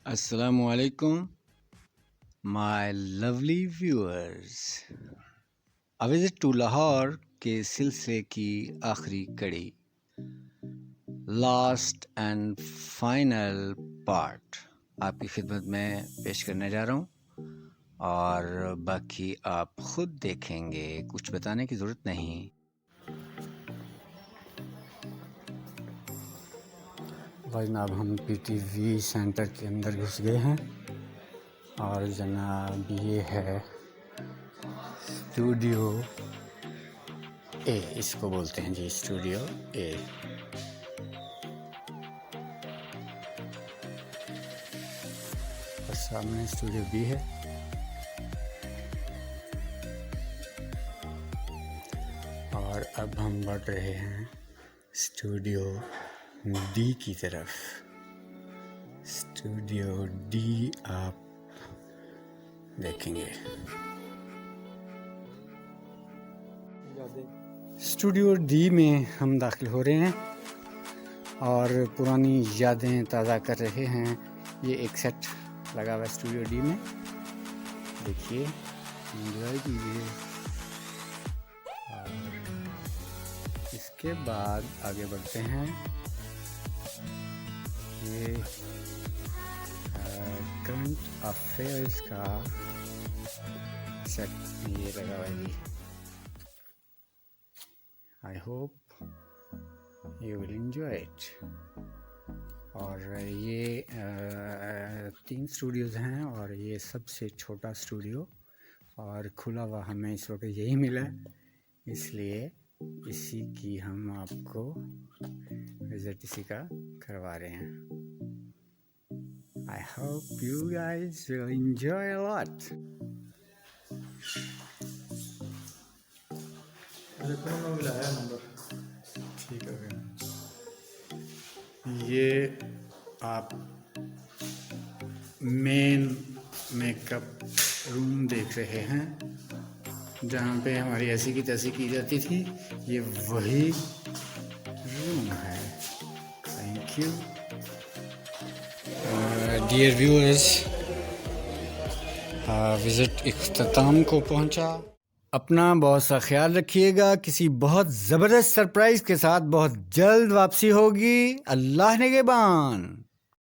Assalamualaikum, my lovely viewers. A visit to Lahore के सिलसिले की आखिरी कड़ी, लास्ट एंड फाइनल पार्ट आपकी खिदमत में पेश करने जा रहा हूँ और बाकी आप खुद देखेंगे, कुछ बताने की ज़रूरत नहीं। भाई जनाब हम PTV सेंटर के अंदर घुस गए हैं और जनाब ये है स्टूडियो ए, इसको बोलते हैं जी, स्टूडियो ए। और सामने स्टूडियो बी है। और अब हम बढ़ रहे हैं स्टूडियो डी की तरफ। स्टूडियो डी आप देखेंगे। स्टूडियो डी में हम दाखिल हो रहे हैं और पुरानी यादें ताज़ा कर रहे हैं। ये एक सेट लगा हुआ है स्टूडियो डी में, देखिए, एंजॉय कीजिए। इसके बाद आगे बढ़ते हैं। ये करंट अफेयर्स का सेट ये लगा हुआ है। I hope you will enjoy it. और ये 3 स्टूडियोज़ हैं और ये सबसे छोटा स्टूडियो और खुला हुआ हमें इस वक्त यही मिला है, इसलिए इसी की हम आपको विज़िट इसी का करवा रहे हैं। I hope you guys will enjoy a lot. ठीक है, ये आप मेन मेकअप रूम देख रहे हैं जहाँ पे हमारी ऐसी की तैसी की जाती थी। ये वही रूम है। Thank you dear viewers, visit इख्तिताम को पहुँचा। अपना बहुत सा ख्याल रखिएगा। किसी बहुत ज़बरदस्त सरप्राइज़ के साथ बहुत जल्द वापसी होगी। अल्लाह निगहबान।